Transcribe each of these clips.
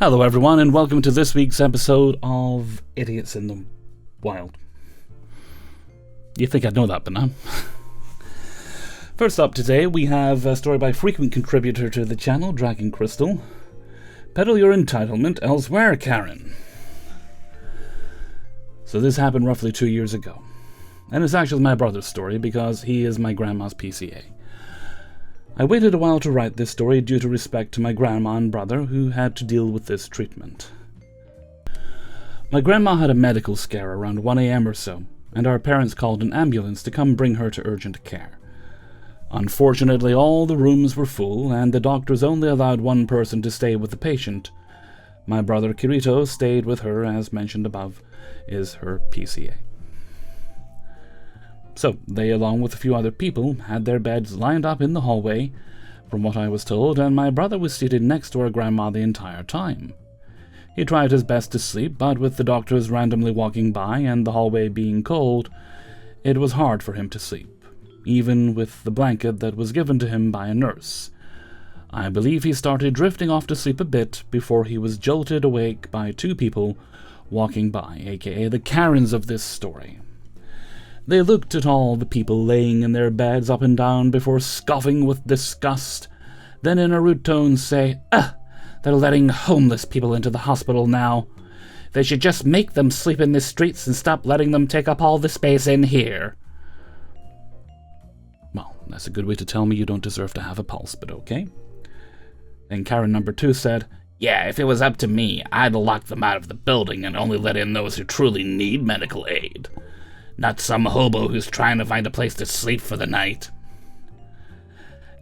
Hello everyone, and welcome to this week's episode of Idiots in the Wild. You'd think I'd know that by now. First up today, we have a story by frequent contributor to the channel, Dragon Crystal. Peddle your entitlement elsewhere, Karen. So this happened roughly 2 years ago. And it's actually my brother's story because he is my grandma's PCA. I waited a while to write this story due to respect to my grandma and brother who had to deal with this treatment. My grandma had a medical scare around 1 a.m. or so, and our parents called an ambulance to come bring her to urgent care. Unfortunately, all the rooms were full, and the doctors only allowed one person to stay with the patient. My brother Kirito stayed with her, as mentioned above, is her PCA. So, they, along with a few other people, had their beds lined up in the hallway, from what I was told, and my brother was seated next to our grandma the entire time. He tried his best to sleep, but with the doctors randomly walking by and the hallway being cold, it was hard for him to sleep, even with the blanket that was given to him by a nurse. I believe he started drifting off to sleep a bit before he was jolted awake by two people walking by, aka the Karens of this story. They looked at all the people laying in their beds up and down before scoffing with disgust, then in a rude tone say, they're letting homeless people into the hospital now. They should just make them sleep in the streets and stop letting them take up all the space in here." Well, that's a good way to tell me you don't deserve to have a pulse, but okay. Then Karen number 2 said, "Yeah, if it was up to me, I'd lock them out of the building and only let in those who truly need medical aid. Not some hobo who's trying to find a place to sleep for the night."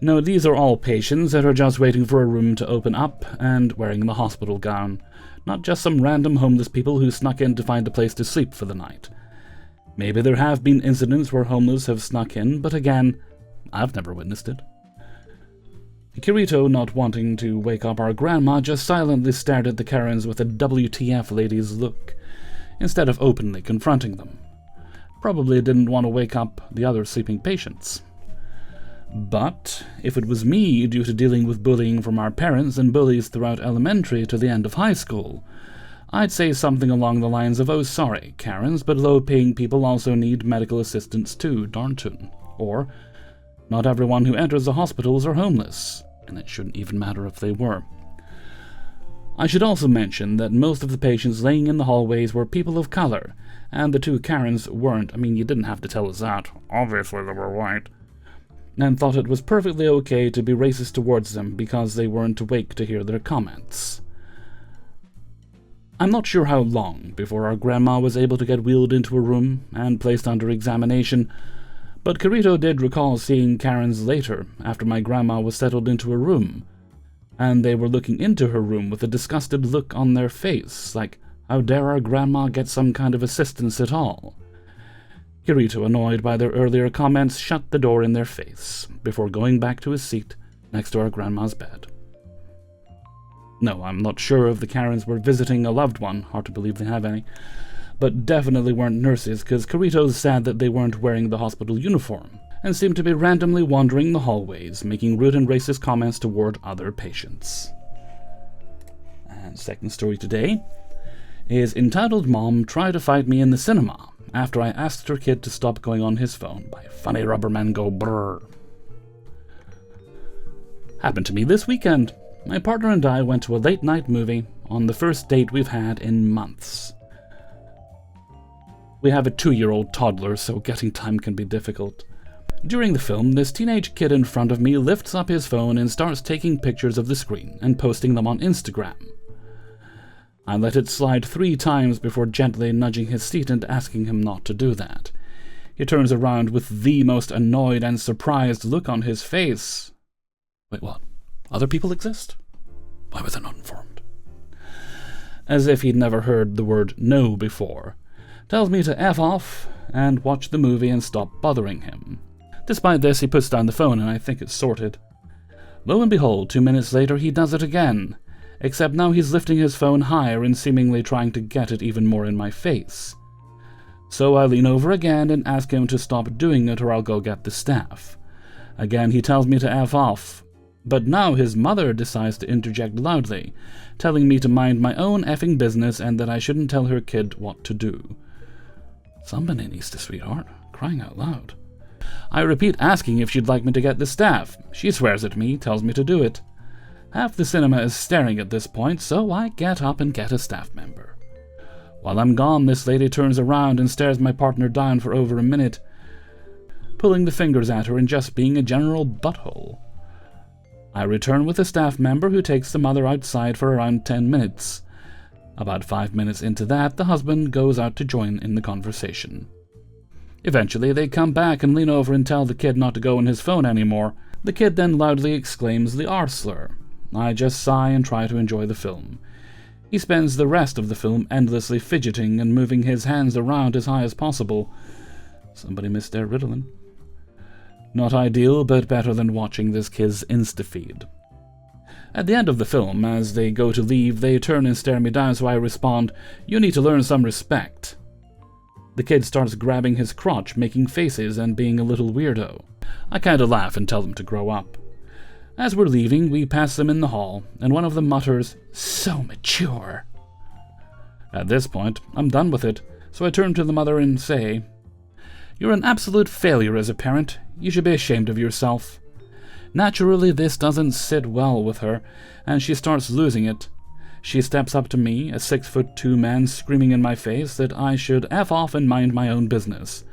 No, these are all patients that are just waiting for a room to open up and wearing the hospital gown, not just some random homeless people who snuck in to find a place to sleep for the night. Maybe there have been incidents where homeless have snuck in, but again, I've never witnessed it. Kirito, not wanting to wake up our grandma, just silently stared at the Karens with a WTF ladies look, instead of openly confronting them. Probably didn't want to wake up the other sleeping patients. But if it was me due to dealing with bullying from our parents and bullies throughout elementary to the end of high school, I'd say something along the lines of, "Oh, sorry, Karens, but low-paying people also need medical assistance too, darn tootin'." Or, "Not everyone who enters the hospitals are homeless," and it shouldn't even matter if they were. I should also mention that most of the patients laying in the hallways were people of color, and the two Karens weren't. I mean, you didn't have to tell us that. Obviously they were white. And thought it was perfectly okay to be racist towards them because they weren't awake to hear their comments. I'm not sure how long before our grandma was able to get wheeled into a room and placed under examination, but Kirito did recall seeing Karens later, after my grandma was settled into a room, and they were looking into her room with a disgusted look on their face, like, how dare our grandma get some kind of assistance at all? Kirito, annoyed by their earlier comments, shut the door in their face, before going back to his seat next to our grandma's bed. No, I'm not sure if the Karens were visiting a loved one, hard to believe they have any, but definitely weren't nurses, because Kirito's sad that they weren't wearing the hospital uniform, and seemed to be randomly wandering the hallways, making rude and racist comments toward other patients. And second story today is entitled "Mom Tried to Fight Me in the Cinema After I Asked Her Kid to Stop Going on His Phone" by Funny Rubberman Go Brrr. Happened to me this weekend. My partner and I went to a late-night movie on the first date we've had in months. We have a 2-year-old toddler, so getting time can be difficult. During the film, this teenage kid in front of me lifts up his phone and starts taking pictures of the screen and posting them on Instagram. I let it slide 3 times before gently nudging his seat and asking him not to do that. He turns around with the most annoyed and surprised look on his face. Wait, what? Other people exist? Why was I not informed? As if he'd never heard the word no before. Tells me to F off and watch the movie and stop bothering him. Despite this, he puts down the phone and I think it's sorted. Lo and behold, 2 minutes later he does it again. Except now he's lifting his phone higher and seemingly trying to get it even more in my face. So I lean over again and ask him to stop doing it or I'll go get the staff. Again he tells me to F off. But now his mother decides to interject loudly, telling me to mind my own effing business and that I shouldn't tell her kid what to do. Somebody needs to, sweetheart. Crying out loud. I repeat asking if she'd like me to get the staff. She swears at me, tells me to do it. Half the cinema is staring at this point, so I get up and get a staff member. While I'm gone, this lady turns around and stares my partner down for over a minute, pulling the fingers at her and just being a general butthole. I return with a staff member who takes the mother outside for around 10 minutes. About 5 minutes into that, the husband goes out to join in the conversation. Eventually, they come back and lean over and tell the kid not to go on his phone anymore. The kid then loudly exclaims the R slur. I just sigh and try to enjoy the film. He spends the rest of the film endlessly fidgeting and moving his hands around as high as possible. Somebody missed their Ritalin. Not ideal, but better than watching this kid's Insta-feed. At the end of the film, as they go to leave, they turn and stare me down, so I respond, "You need to learn some respect." The kid starts grabbing his crotch, making faces, and being a little weirdo. I kinda laugh and tell them to grow up. As we're leaving, we pass them in the hall, and one of them mutters, "So mature." At this point, I'm done with it, so I turn to the mother and say, "You're an absolute failure as a parent. You should be ashamed of yourself." Naturally, this doesn't sit well with her, and she starts losing it. She steps up to me, a 6'2" man, screaming in my face that I should F off and mind my own business,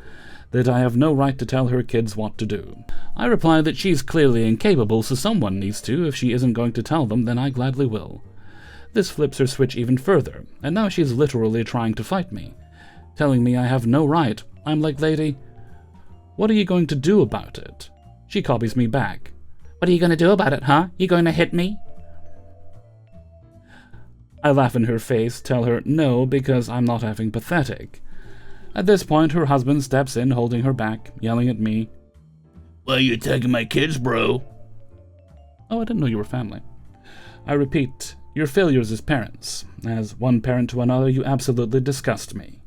that I have no right to tell her kids what to do. I reply that she's clearly incapable, so someone needs to. If she isn't going to tell them, then I gladly will. This flips her switch even further, and now she's literally trying to fight me, telling me I have no right. I'm like, "Lady, what are you going to do about it?" She copies me back. "What are you going to do about it, huh? You going to hit me?" I laugh in her face, tell her no because I'm not having pathetic. At this point, her husband steps in, holding her back, yelling at me, "Why are you attacking my kids, bro?" "Oh, I didn't know you were family." I repeat, "Your failures as parents. As one parent to another, you absolutely disgust me.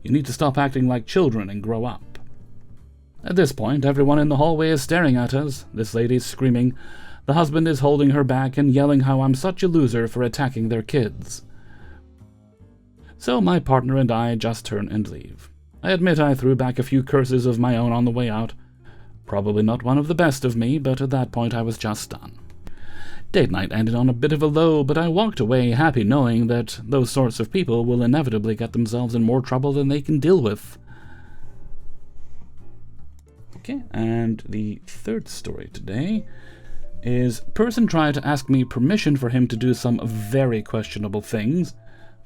You need to stop acting like children and grow up." At this point, everyone in the hallway is staring at us. This lady's screaming. The husband is holding her back and yelling how I'm such a loser for attacking their kids. So my partner and I just turn and leave. I admit I threw back a few curses of my own on the way out. Probably not one of the best of me, but at that point I was just done. Date night ended on a bit of a low, but I walked away happy knowing that those sorts of people will inevitably get themselves in more trouble than they can deal with. Okay, and the third story today is "Person tried to ask me permission for him to do some very questionable things"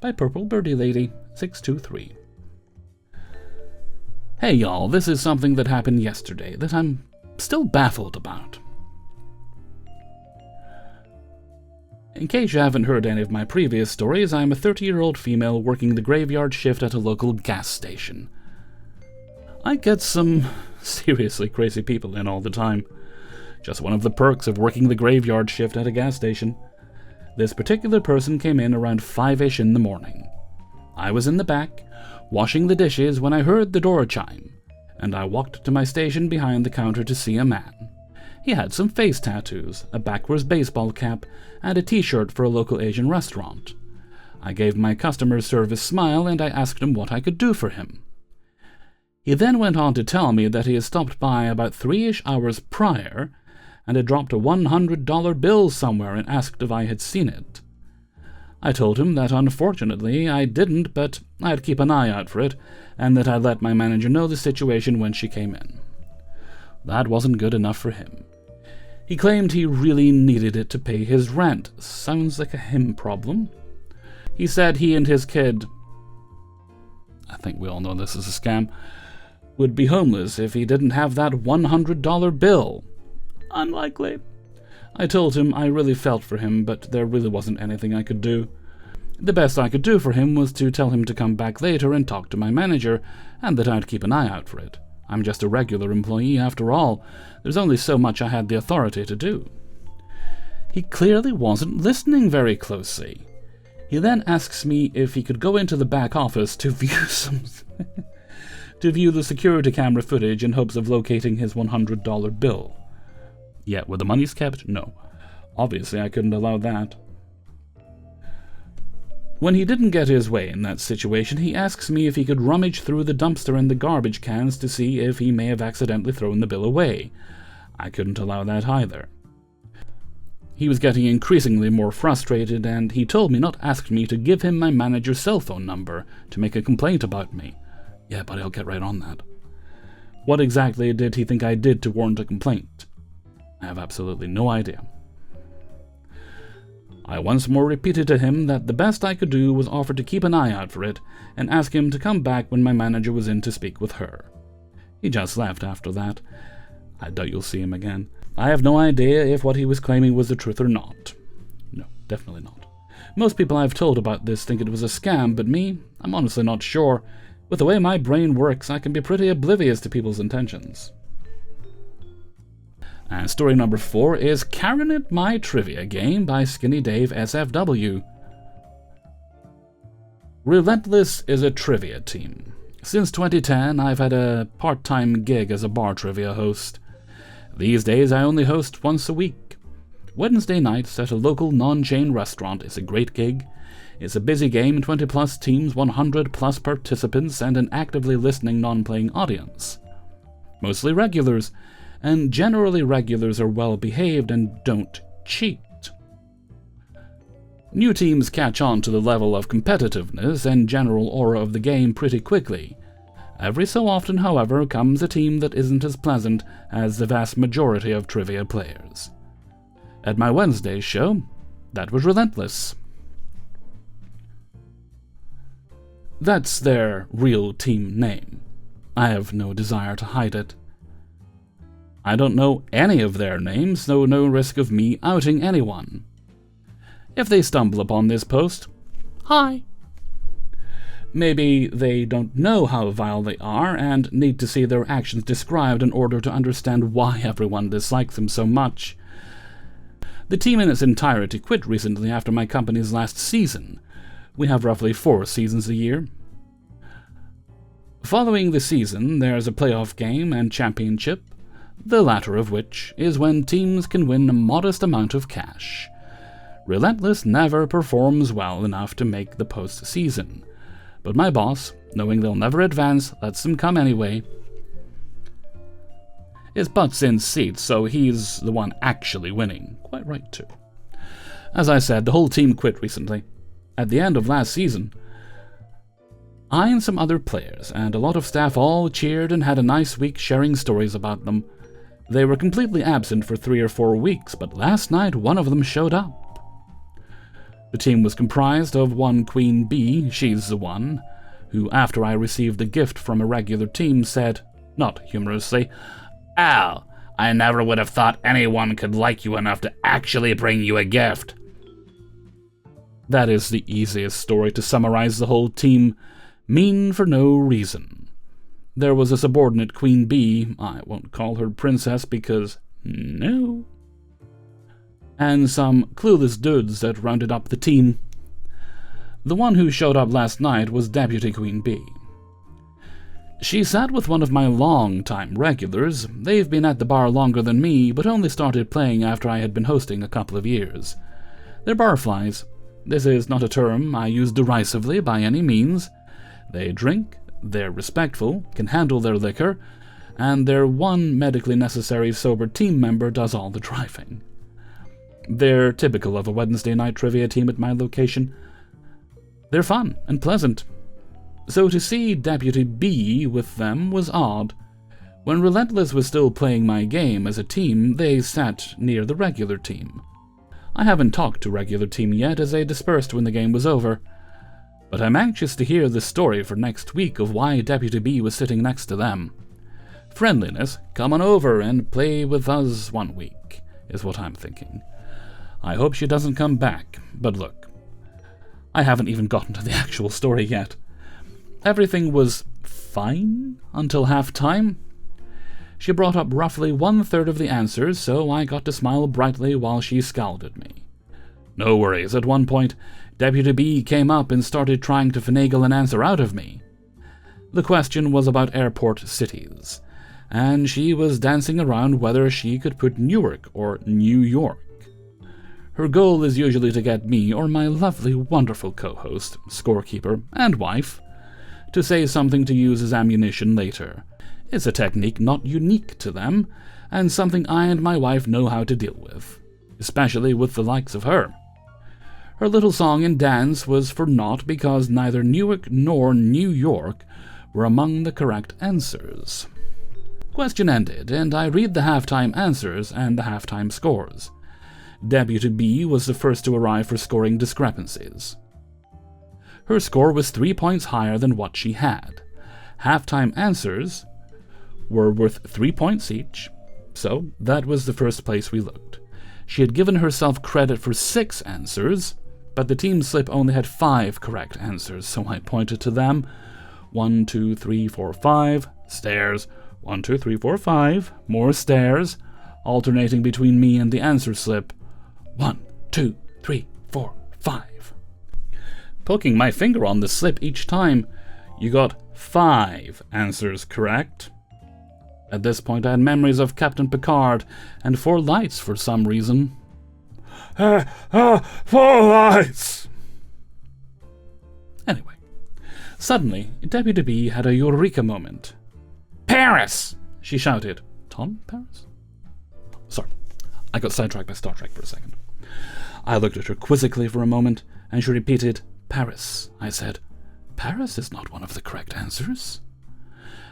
by Purple Birdie Lady 623. Hey y'all, this is something that happened yesterday that I'm still baffled about. In case you haven't heard any of my previous stories, I'm a 30-year-old female working the graveyard shift at a local gas station. I get some seriously crazy people in all the time. Just one of the perks of working the graveyard shift at a gas station. This particular person came in around 5-ish in the morning. I was in the back, washing the dishes, when I heard the door chime, and I walked to my station behind the counter to see a man. He had some face tattoos, a backwards baseball cap, and a t-shirt for a local Asian restaurant. I gave my customer service smile and I asked him what I could do for him. He then went on to tell me that he had stopped by about 3-ish hours prior and had dropped a $100 bill somewhere and asked if I had seen it. I told him that unfortunately I didn't, but I'd keep an eye out for it, and that I'd let my manager know the situation when she came in. That wasn't good enough for him. He claimed he really needed it to pay his rent. Sounds like a him problem. He said he and his kid, I think we all know this is a scam, would be homeless if he didn't have that $100 bill. Unlikely. I told him I really felt for him, but there really wasn't anything I could do. The best I could do for him was to tell him to come back later and talk to my manager, and that I'd keep an eye out for it. I'm just a regular employee after all. There's only so much I had the authority to do. He clearly wasn't listening very closely. He then asks me if he could go into the back office to view the security camera footage in hopes of locating his $100 bill. Yet, were the monies kept? No. Obviously, I couldn't allow that. When he didn't get his way in that situation, he asks me if he could rummage through the dumpster and the garbage cans to see if he may have accidentally thrown the bill away. I couldn't allow that either. He was getting increasingly more frustrated, and he told me not ask me to give him my manager's cell phone number to make a complaint about me. Yeah, but I'll get right on that. What exactly did he think I did to warrant a complaint? I have absolutely no idea. I once more repeated to him that the best I could do was offer to keep an eye out for it and ask him to come back when my manager was in to speak with her. He just left after that. I doubt you'll see him again. I have no idea if what he was claiming was the truth or not. No, definitely not. Most people I've told about this think it was a scam, but me, I'm honestly not sure. With the way my brain works, I can be pretty oblivious to people's intentions. And story number 4 is Karen at My Trivia Game by Skinny Dave SFW. Relentless is a trivia team. Since 2010, I've had a part-time gig as a bar trivia host. These days, I only host once a week. Wednesday nights at a local non-chain restaurant is a great gig. It's a busy game, 20-plus teams, 100-plus participants, and an actively listening non-playing audience. Mostly regulars, and generally regulars are well-behaved and don't cheat. New teams catch on to the level of competitiveness and general aura of the game pretty quickly. Every so often, however, comes a team that isn't as pleasant as the vast majority of trivia players. At my Wednesday show, that was Relentless. That's their real team name. I have no desire to hide it. I don't know any of their names, so no risk of me outing anyone. If they stumble upon this post, hi. Maybe they don't know how vile they are and need to see their actions described in order to understand why everyone dislikes them so much. The team in its entirety quit recently after my company's last season. We have roughly 4 seasons a year. Following the season, there's a playoff game and championship, the latter of which is when teams can win a modest amount of cash. Relentless never performs well enough to make the postseason, but my boss, knowing they'll never advance, lets them come anyway. His butt's in seats, so he's the one actually winning. Quite right, too. As I said, the whole team quit recently. At the end of last season, I and some other players and a lot of staff all cheered and had a nice week sharing stories about them. They were completely absent for 3 or 4 weeks, but last night one of them showed up. The team was comprised of one Queen Bee, she's the one, who after I received a gift from a regular team said, not humorously, "Al, I never would have thought anyone could like you enough to actually bring you a gift." That is the easiest story to summarize the whole team. Mean for no reason. There was a subordinate Queen Bee, I won't call her Princess because no, and some clueless dudes that rounded up the team. The one who showed up last night was Deputy Queen Bee. She sat with one of my long-time regulars. They've been at the bar longer than me, but only started playing after I had been hosting a couple of years. They're barflies. This is not a term I use derisively by any means. They drink, they're respectful, can handle their liquor, and their one medically necessary sober team member does all the driving. They're typical of a Wednesday night trivia team at my location. They're fun and pleasant. So to see Deputy B with them was odd. When Relentless was still playing my game as a team, they sat near the regular team. I haven't talked to regular team yet as they dispersed when the game was over. But I'm anxious to hear the story for next week of why Deputy B was sitting next to them. Friendliness, come on over and play with us one week, is what I'm thinking. I hope she doesn't come back, but look, I haven't even gotten to the actual story yet. Everything was fine until half-time. She brought up roughly 1/3 of the answers, so I got to smile brightly while she scowled at me. No worries, at one point, Deputy B came up and started trying to finagle an answer out of me. The question was about airport cities. and she was dancing around whether she could put Newark or New York. Her goal is usually to get me or my lovely, wonderful co-host, scorekeeper, and wife to say something to use as ammunition later. It's a technique not unique to them, and something I and my wife know how to deal with, especially with the likes of her. Her little song and dance was for naught because neither Newark nor New York were among the correct answers. Question ended, and I read the halftime answers and the halftime scores. Deputy B was the first to arrive for scoring discrepancies. Her score was 3 points higher than what she had. Halftime answers were worth 3 points each, so that was the first place we looked. She had given herself credit for 6 answers, but the team slip only had 5 correct answers, so I pointed to them. 1, 2, 3, 4, 5, stairs. 1, 2, 3, 4, 5, more stairs, alternating between me and the answer slip. 1, 2, 3, 4, 5. Poking my finger on the slip each time, you got 5 answers correct. At this point I had memories of Captain Picard and 4 lights for some reason. 4 lights! Anyway, suddenly, Deputy B had a eureka moment. Paris! She shouted. Tom Paris? Sorry, I got sidetracked by Star Trek for a second. I looked at her quizzically for a moment, and she repeated, Paris. I said, Paris is not one of the correct answers.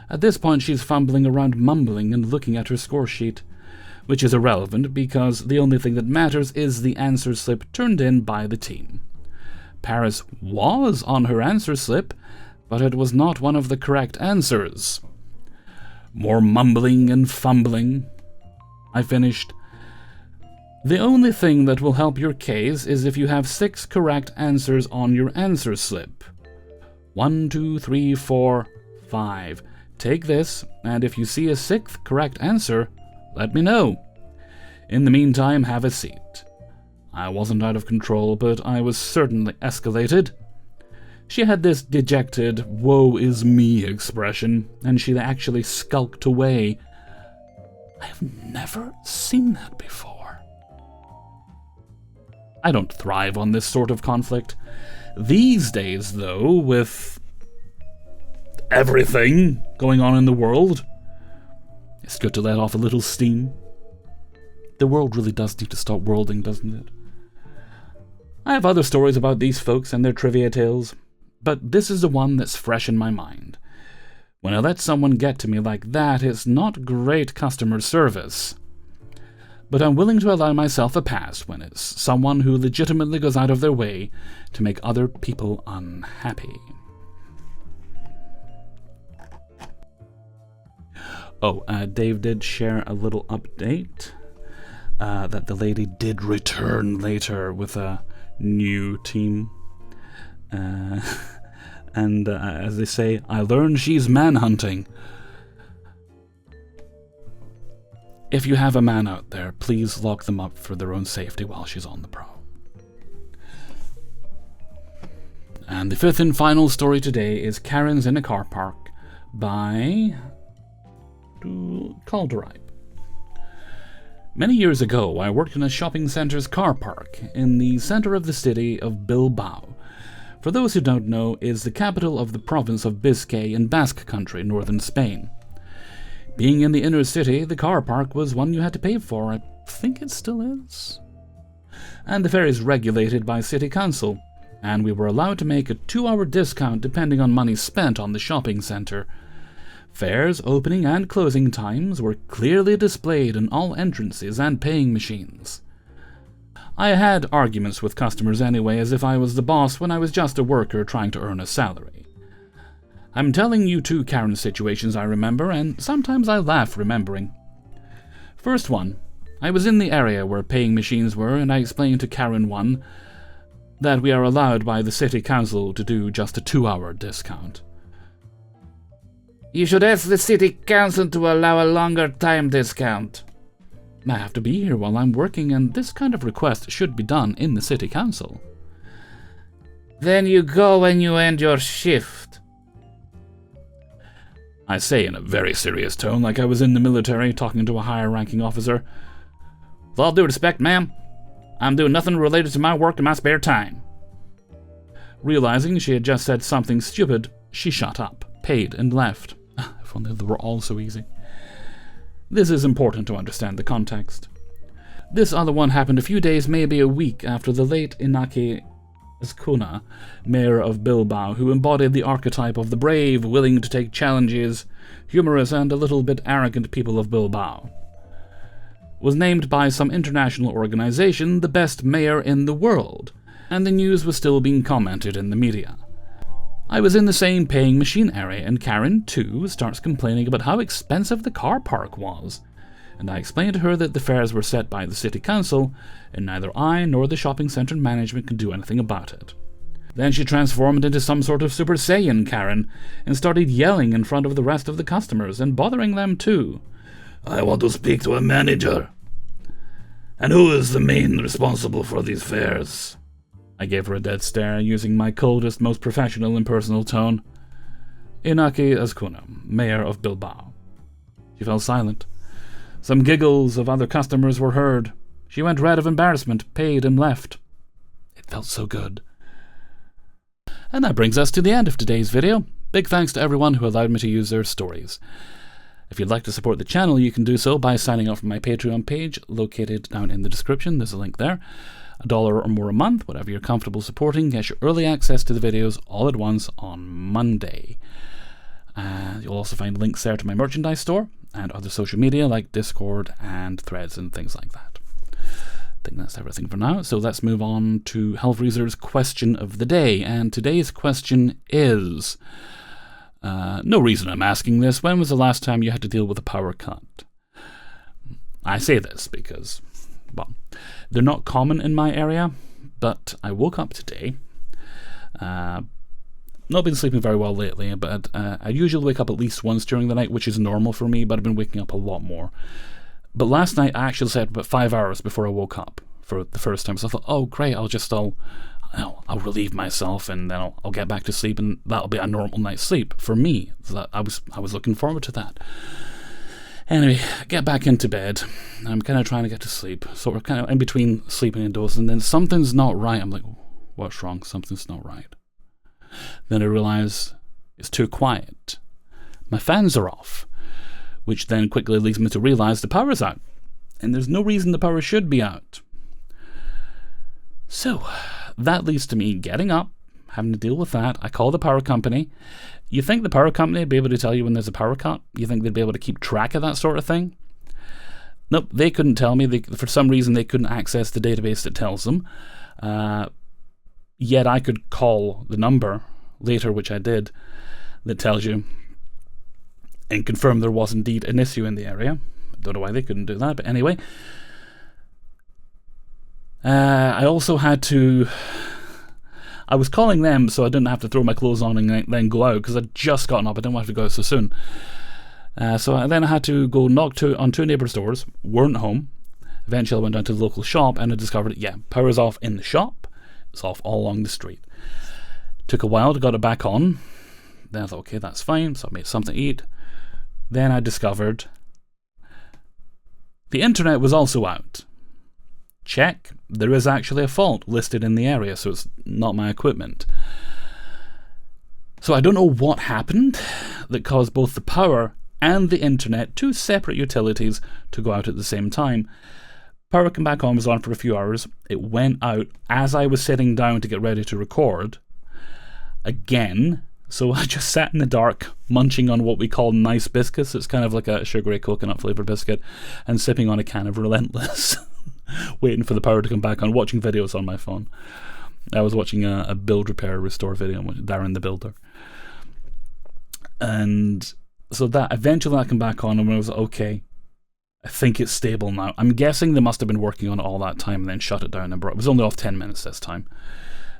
At this point, she's fumbling around, mumbling and looking at her score sheet, which is irrelevant because the only thing that matters is the answer slip turned in by the team. Paris was on her answer slip, but it was not one of the correct answers. More mumbling and fumbling. I finished. The only thing that will help your case is if you have 6 correct answers on your answer slip. 1, 2, 3, 4, 5. Take this, and if you see a 6th correct answer, let me know. In the meantime, have a seat. I wasn't out of control, but I was certainly escalated. She had this dejected, woe is me expression, and she actually skulked away. I have never seen that before. I don't thrive on this sort of conflict. These days, though, with everything going on in the world, it's good to let off a little steam. The world really does need to stop worlding, doesn't it? I have other stories about these folks and their trivia tales, but this is the one that's fresh in my mind. When I let someone get to me like that, it's not great customer service. But I'm willing to allow myself a pass when it's someone who legitimately goes out of their way to make other people unhappy. Oh, Dave did share a little update that the lady did return later with a new team. And as they say, I learned she's manhunting. If you have a man out there, please lock them up for their own safety while she's on the prowl. And the 5th and final story today is Karen's in a Car Park by Calderripe. Many years ago, I worked in a shopping center's car park in the center of the city of Bilbao. For those who don't know, is the capital of the province of Biscay in Basque Country, northern Spain. Being in the inner city, the car park was one you had to pay for. I think it still is. And the fare is regulated by city council, and we were allowed to make a 2-hour discount depending on money spent on the shopping center. Fares, opening and closing times were clearly displayed in all entrances and paying machines. I had arguments with customers anyway, as if I was the boss when I was just a worker trying to earn a salary. I'm telling you 2 Karen situations I remember, and sometimes I laugh remembering. First one, I was in the area where paying machines were, and I explained to Karen 1 that we are allowed by the city council to do just a 2-hour discount. You should ask the city council to allow a longer time discount. I have to be here while I'm working, and this kind of request should be done in the city council. Then you go when you end your shift. I say in a very serious tone, like I was in the military talking to a higher-ranking officer. With all due respect, ma'am, I'm doing nothing related to my work in my spare time. Realizing she had just said something stupid, she shut up, paid, and left. If only they were all so easy. This is important to understand the context. This other one happened a few days, maybe a week, after the late Inaki Azcuna, mayor of Bilbao, who embodied the archetype of the brave, willing to take challenges, humorous and a little bit arrogant people of Bilbao, was named by some international organization the best mayor in the world, and the news was still being commented in the media. I was in the same paying machine area, and Karen, too, starts complaining about how expensive the car park was, and I explained to her that the fares were set by the city council, and neither I nor the shopping centre management could do anything about it. Then she transformed into some sort of Super Saiyan Karen, and started yelling in front of the rest of the customers, and bothering them too. I want to speak to a manager. And who is the main responsible for these fares? I gave her a dead stare, using my coldest, most professional and personal tone. Inaki Azcuna, mayor of Bilbao. She fell silent. Some giggles of other customers were heard. She went red of embarrassment, paid, and left. It felt so good. And that brings us to the end of today's video. Big thanks to everyone who allowed me to use their stories. If you'd like to support the channel, you can do so by signing up for my Patreon page, located down in the description. There's a link there. $1 or more a month, whatever you're comfortable supporting, gets you early access to the videos all at once on Monday. You'll also find links there to my merchandise store and other social media like Discord and Threads and things like that. I think that's everything for now, so let's move on to Hellfreezer's question of the day. And today's question is, no reason I'm asking this, when was the last time you had to deal with a power cut? I say this because, well, they're not common in my area, but I woke up today, not been sleeping very well lately, but I usually wake up at least once during the night, which is normal for me, but I've been waking up a lot more. But last night I actually slept about 5 hours before I woke up for the first time, so I thought, oh great, I'll relieve myself and then I'll get back to sleep, and that'll be a normal night's sleep for me. So I was looking forward to that. Anyway, I get back into bed. I'm kind of trying to get to sleep, so we're kind of in between sleeping and dozing, and then something's not right. I'm like, what's wrong? Something's not right. Then I realize it's too quiet. My fans are off, which then quickly leads me to realize the power's out, and there's no reason the power should be out. So that leads to me getting up, having to deal with that. I call the power company. You think the power company would be able to tell you when there's a power cut? You think they'd be able to keep track of that sort of thing? Nope, they couldn't tell me. For some reason, they couldn't access the database that tells them. Yet I could call the number later, which I did, that tells you and confirm there was indeed an issue in the area. Don't know why they couldn't do that, but anyway. I also had to... I was calling them so I didn't have to throw my clothes on and then go out, because I'd just gotten up. I didn't want to go out so soon. So I had to go knock on two neighbours' doors, weren't home. Eventually I went down to the local shop and I discovered, power's off in the shop. It's off all along the street. Took a while to get it back on. Then I thought, okay, that's fine. So I made something to eat. Then I discovered the internet was also out. Check, there is actually a fault listed in the area, so it's not my equipment. So I don't know what happened that caused both the power and the internet, two separate utilities, to go out at the same time. Power came back on, was on for a few hours. It went out as I was sitting down to get ready to record again. So I just sat in the dark, munching on what we call nice biscuits. It's kind of like a sugary coconut flavoured biscuit, and sipping on a can of Relentless. Waiting for the power to come back on, watching videos on my phone. I was watching a build, repair, restore video with Darren the Builder. And so that eventually I came back on, and I was like, okay, I think it's stable now. I'm guessing they must have been working on it all that time and then shut it down. And it was only off 10 minutes this time.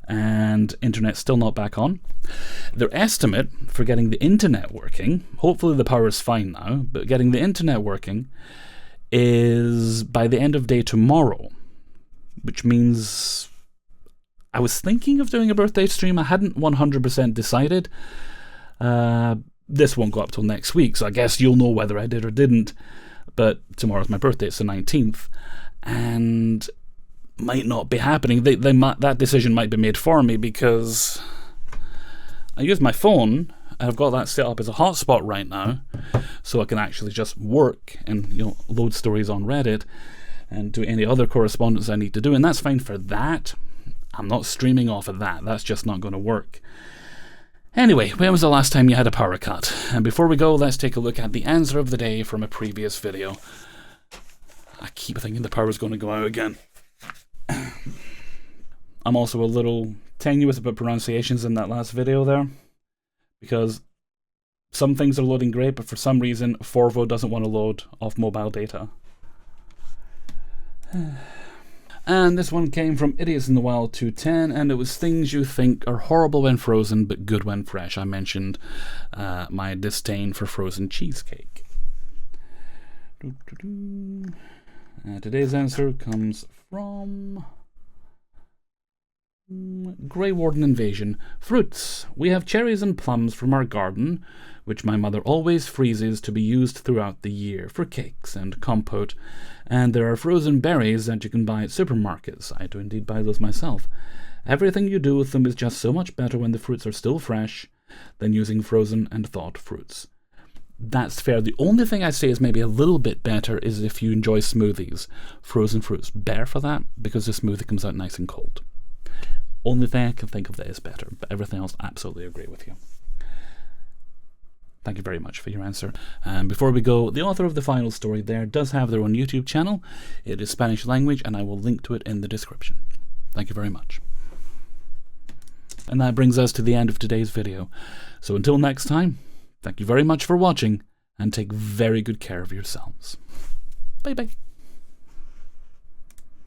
And internet's still not back on. Their estimate for getting the internet working, hopefully the power is fine now, but getting the internet working is by the end of day tomorrow, which means I was thinking of doing a birthday stream. I hadn't 100% decided, this won't go up till next week, so I guess you'll know whether I did or didn't. But tomorrow's my birthday, it's the 19th, and might not be happening. That decision might be made for me, because I use my phone, and I've got that set up as a hotspot right now, so I can actually just work and load stories on Reddit and do any other correspondence I need to do, and that's fine for that. I'm not streaming off of that. That's just not going to work. Anyway, when was the last time you had a power cut? And before we go, let's take a look at the answer of the day from a previous video. I keep thinking the power's going to go out again. I'm also a little tenuous about pronunciations in that last video there, because some things are loading great, but for some reason Forvo doesn't want to load off mobile data. And this one came from Idiots in the Wild 210, and it was things you think are horrible when frozen but good when fresh. I mentioned my disdain for frozen cheesecake. Today's answer comes from Grey Warden Invasion. Fruits. We have cherries and plums from our garden, which my mother always freezes to be used throughout the year for cakes and compote. And there are frozen berries that you can buy at supermarkets. I do indeed buy those myself. Everything you do with them is just so much better when the fruits are still fresh than using frozen and thawed fruits. That's fair. The only thing I'd say is maybe a little bit better is if you enjoy smoothies. Frozen fruits better for that, because the smoothie comes out nice and cold. Only thing I can think of that is better, but everything else, absolutely agree with you. Thank you very much for your answer. And before we go, the author of the final story there does have their own YouTube channel. It is Spanish language, and I will link to it in the description. Thank you very much. And that brings us to the end of today's video. So until next time, thank you very much for watching, and take very good care of yourselves. Bye bye.